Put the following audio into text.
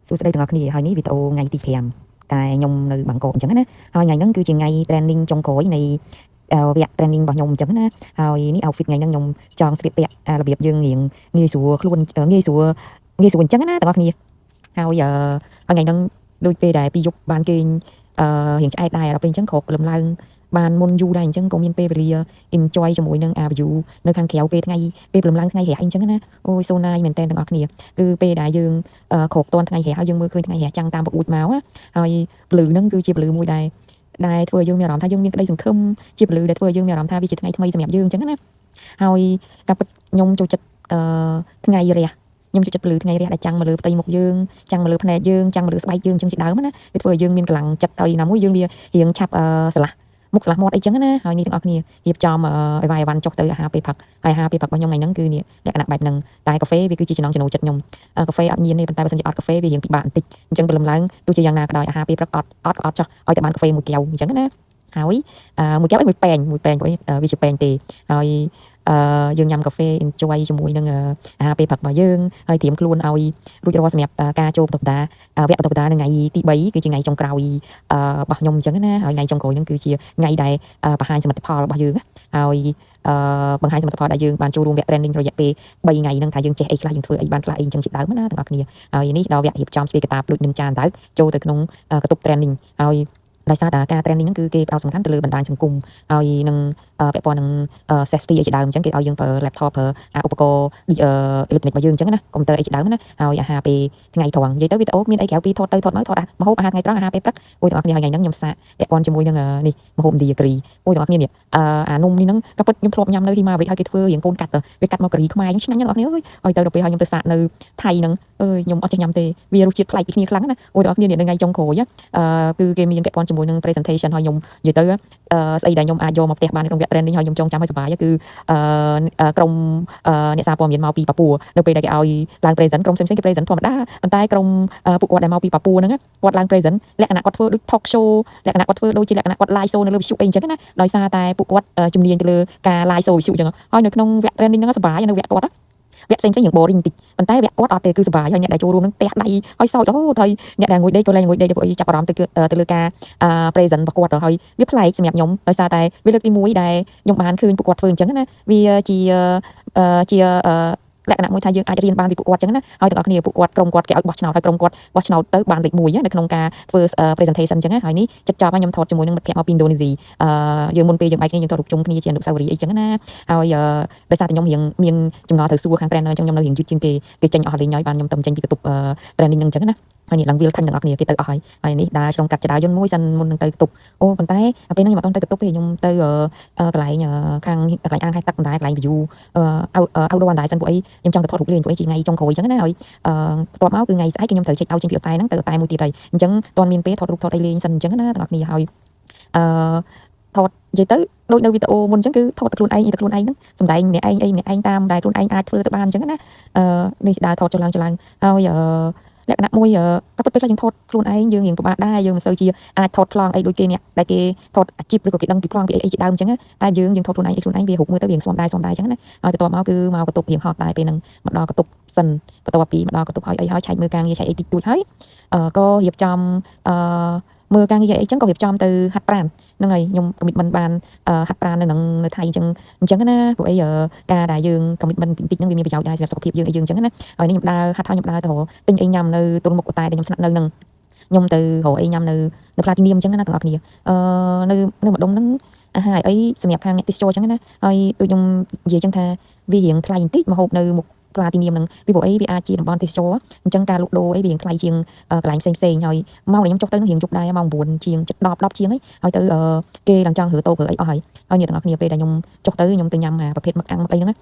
សួស្តីទាំងអស់គ្នាហើយនេះវីដេអូថ្ងៃទី5តែខ្ញុំនៅបាងកកអញ្ចឹងណាហើយថ្ងៃហ្នឹងគឺជាថ្ងៃ training ចុងក្រោយនៃវគ្គ training របស់ខ្ញុំអញ្ចឹងណាហើយនេះ outfit ថ្ងៃហ្នឹងខ្ញុំចង់ស្លៀកពាក់របៀបយើងរៀងងាយស្រួលខ្លួនងាយស្រួលអញ្ចឹងណាទាំងអស់គ្នាហើយថ្ងៃហ្នឹងដូចពេលដែលពីយប់បានគេងរៀងឆ្អែតដែរដល់ពេលអញ្ចឹងក្រោកលំឡើងបានមុនយូរដែរអញ្ចឹងក៏មានពេលវេលា enjoy ជាមួយនឹង view នៅខាងក្រៅពេលថ្ងៃពេលព្រលឹមឡើងថ្ងៃរះអញ្ចឹងណាអូយសូណាយមែនតើទាំងអស់គ្នាគឺពេលដែលយើងក្រោកតន់ថ្ងៃរះហើយយើងមើលឃើញថ្ងៃរះចាំងតាមប្រអួតមកហើយពលឺហ្នឹងគឺជាពលឺមួយដែលធ្វើឲ្យយើងមានអារម្មណ៍ថាយើងមានក្តីសង្ឃឹមជាពលឺដែលធ្វើឲ្យយើងមានអារម្មណ៍ថាវាជាថ្ងៃថ្មីសម្រាប់យើងអញ្ចឹងណាហើយការពិតខ្ញុំចូលចិត្តថ្ងៃរះខ្ញុំចូលចិត្តពលឺថ្ងៃរះដែលចាំងមកលើផ្ទៃមុខយើងចាំងមកលើភ្នែកយើងចាំងមកលើស្បែកយើងអញ្ចឹងជាដើមណាវាធ្វើឲ្យយើងមានកម្លាំងចិត្តហើយណាមួយយើងវារៀងឆាប់ស្រឡះមុខស្រឡះមាត់អីចឹងណាហើយនេះទាំងអស់គ្នារៀបចំអីវ៉ាន់ចុះទៅអាហារពេលផឹកហើយអាហារពេលផឹករបស់ខ្ញុំថ្ងៃហ្នឹងគឺនេះលក្ខណៈបែបហ្នឹងតែកាហ្វេវាគឺជាចំណង់ចំណូលចិត្តខ្ញុំកាហ្វេអត់ញៀនទេប៉ុន្តែបើសិនជាអត់កាហ្វេវារៀងពិបាកបន្តិចអញ្ចឹងព្រលឹមឡើងទោះជាយ៉ាងណាក៏ដោយអាហារពេលព្រឹកអត់ចុះឲ្យតែបានកាហ្វេមួយកែវអញ្ចឹងណាហើយមួយកែវមួយពែងព្រោះវាជាពែងទេហើយយើងញ៉ាំកាហ្វេ enjoy ជាមួយនឹងអាហារពេលព្រឹករបស់យើងហើយត្រៀមខ្លួនឲ្យរួចរាល់សម្រាប់ការចូលបន្តវគ្គបន្តនៅថ្ងៃទី3គឺជាថ្ងៃចុងក្រោយរបស់ខ្ញុំអញ្ចឹងណាហើយថ្ងៃចុងក្រោយហ្នឹងគឺជាថ្ងៃដែលបង្ហាញសមិទ្ធផលរបស់យើងហើយបង្ហាញសមិទ្ធផលដែលយើងបានចូលរួមវគ្គ training រយៈពេល3ថ្ងៃហ្នឹងថាយើងចេះអីខ្លះយើងធ្វើអីបានខ្លះអីអញ្ចឹងជាដើមណាទាំងអស់គ្នាហើយនេះដល់វគ្គរៀបចំស្វេកតាភ្លុចនឹងចានតើចូលទៅក្នុងកតុប training ហើយដោយសារតែការ training ហ្នឹងគឺគេផ្ដោតសំខាន់ទៅលើបណ្ដាញសង្គមហើយនឹងពាក់ព័ន្ធនឹង safety អីជាដើមអញ្ចឹងគេឲ្យយើងប្រើ laptop ប្រើឧបករណ៍ electronic របស់យើងអញ្ចឹងណាកុំព្យូទ័រអីជាដើមណាហើយអាហារពេលថ្ងៃត្រង់និយាយទៅវីដេអូមានអីក្រៅពីថតទៅថតមកថតម្ហូបអាហារថ្ងៃត្រង់អាហារពេលព្រឹកអូយទាំងអស់គ្នាថ្ងៃហ្នឹងខ្ញុំសាកពាក់ព័ន្ធជាមួយនឹងនេះម្ហូបឥណ្ឌាការីអូយទាំងអស់គ្នានេះអានំនេះហ្នឹងក៏ពិតខ្ញុំធ្លាប់ញ៉ាំនៅ Himarit ហើយគេធ្វើរៀងកូនកាត់វាកាត់មកការីខ្មែរឆ្ងាញ់ណាស់ទាំងអស់គ្នាអើយហើយទៅដល់ពេលហើយខ្ញុំទៅសាកនៅថៃហ្នឹងអើយខ្ញុំអត់ចេះញ៉ាំទេវារសជាតិប្លែកពីគ្នាខ្លាំងណាអូយទាំងអស់គ្នានេះនៅថ្ងៃចុងក្រោយគឺគេមានពាក់ព័ន្ធជាមួយនឹង presentation ហើយខ្ញុំនិយាយទៅស្អីដែលខ្ញុំអាចយកមកផ្ទះបានក្នុងវគ្គ training ហើយខ្ញុំចងចាំឲ្យសប្បាយគឺក្រុមអ្នកសារព័ត៌មានមកពីប៉ាពួរនៅពេលដែលគេឲ្យឡើង present ក្រុមផ្សេងៗគេ present ធម្មតាប៉ុន្តែក្រុមពួកគាត់ដែលមកពីប៉ាពួរហ្នឹងគាត់ឡើង present លក្ខណៈគាត់ធ្វើដូច talk show លក្ខណៈគាត់ធ្វើដូចជាលក្ខណៈគាត់ live show នៅលើវិទ្យុអីអញ្ចឹងណាដោយសារតែពួកគាត់ជំនាញទៅលើការ live show វិទ្យុអញ្ចឹងហើយនៅក្នុងវគ្គ training ហ្នឹងសប្បាយនៅវគ្គគាត់វគ្គផ្សេងៗយ៉ាង boring បន្តិចប៉ុន្តែវគ្គគាត់អត់ទេគឺសប្បាយហើយអ្នកដែលចូលរួមនឹងផ្ទះដៃហើយសោចរហូតហើយអ្នកដែលងុយដេកក៏លែងងុយដេកព្រោះចាប់អារម្មណ៍ទៅលើការ present របស់គាត់ទៅហើយវាប្លែកសម្រាប់ខ្ញុំដោយសារតែវាលើកទី1ដែលខ្ញុំបានឃើញពួកគាត់ធ្វើអញ្ចឹងណាវាជាលក្ខណៈមួយថាយើងអាចរៀនបានពីពួកគាត់អញ្ចឹងណាហើយទាំងអស់គ្នាពួកគាត់ក្រុមគាត់គេឲ្យបោះឆ្នោតហើយក្រុមគាត់បោះឆ្នោតទៅបានលេខ1នៅក្នុងការធ្វើ presentation អញ្ចឹងណាហើយនេះចិត្តចប់ហើយខ្ញុំថតជាមួយនឹងមិត្តភក្តិមកពីឥណ្ឌូនេស៊ីយើងមុនពេលយើងបែកគ្នាយើងថតរូបជុំគ្នាជាអនុស្សាវរីយ៍អីអញ្ចឹងណាហើយដោយសារតែខ្ញុំរៀងមានចម្ងល់ទៅសួរខាង trainer អញ្ចឹងខ្ញុំនៅរៀងយឺតជាងគេចេញអស់លេងហើយបានខ្ញុំទៅចេញពីកតុប training ហ្នឹងអញ្ចឹងណាហើយនេះឡើងវាលថឹងទាំងអស់គ្នាគេទៅអស់ហើយនេះដើរឆ្លងកាត់ចដាយន្តមួយសិនមុននឹងទៅកតុបអូប៉ុន្តែពេលហ្នឹងខ្ញុំអត់ទៅកតុបទេខ្ញុំទៅកន្លែងខាងកន្លែងអាងហែកទឹកបណ្ដាកន្លែង view outdoor បណ្ដាសិនពួកអីខ្ញុំចង់ទៅថតរូបលេងពួកអីជាថ្ងៃចុងក្រោយអញ្ចឹងណាហើយបន្ទាប់មកគឺថ្ងៃស្អែកគឺខ្ញុំត្រូវ check out ចេញពីអតតែហ្នឹងទៅអតតែមួយទៀតហើយអញ្ចឹងតន់មានពេលថតរូបថតអីលេងសិនអញ្ចឹងណាទាំងអស់គ្នាហើយថតនិយាយទៅដូចនៅវីដេអូមុនអញ្ចឹងគឺថតទៅខ្លួនឯងហ្នឹងសម្ដែងម្នាក់ឯងតាមដែលខ្លួនឯងអាចធ្វើទៅបានអញ្ចឹងណានេះដើរថតចុះឡើងហើយលក្ខណៈមួយតែពិតពេលខ្លះយើងថតខ្លួនឯងយើងរៀងពិបាកដែរយើងមិនសូវជាអាចថតប្លង់អីដូចគេអ្នកដែលគេថតអាជីពឬក៏គេដឹងពីប្លង់ពីអីជាដើមអញ្ចឹងតែយើងថតខ្លួនឯងវារូបមើលទៅរៀងស្មដែរអញ្ចឹងណាហើយបន្ទាប់មកគឺមកកតុបរៀងហត់ដែរពេលហ្នឹងមកដល់កតុបសិនបន្ទាប់ពីមកដល់កតុបហើយអីហើយឆែកមើលការងារឆែកអីតិចតួចហើយក៏រៀបចំមើលការងារអីចឹងក៏រៀបចំទៅហាត់ប្រាណហ្នឹងហើយខ្ញុំ commitment បានហាត់ប្រាណនៅថៃអញ្ចឹងណាព្រោះអីការដែលយើង commitment តិចហ្នឹងវាមានប្រយោជន៍ដែរសម្រាប់សុខភាពយើងអីយើងអញ្ចឹងណាហើយនេះខ្ញុំដើរហាត់ហើយខ្ញុំដើរទៅទិញអីញ៉ាំនៅទល់មុខតែដែលខ្ញុំស្នាក់នៅហ្នឹងខ្ញុំទៅរកអីញ៉ាំនៅផ្លាទីនៀមអញ្ចឹងណាទាំងអស់គ្នានៅម្ដុំហ្នឹងអាហារអីសម្រាប់ខាងអ្នកទេសចរអញ្ចឹងណាហើយដូចខ្ញុំនិយាយអញ្ចឹងថាវារៀងថ្លៃបន្តិចមកហូបនៅមុខផ្លាទីនៀមហ្នឹងពីព្រោះអីវាអាចជាតំបន់ទេសចរអញ្ចឹងការលក់ដូរអីវារៀងថ្លៃជាងកន្លែងផ្សេងហើយម៉ោងដែលខ្ញុំចុះទៅនឹងរៀងយប់ដែរម៉ោង9ជាង10ជាងហើយទៅគេឡើងចង់រើតូរើអីអស់ហើយនេះទាំងអស់គ្នាពេលដែលខ្ញុំចុះទៅខ្ញុំទៅញ៉ាំប្រភេទមឹកអាំងមឹកអីហ្នឹង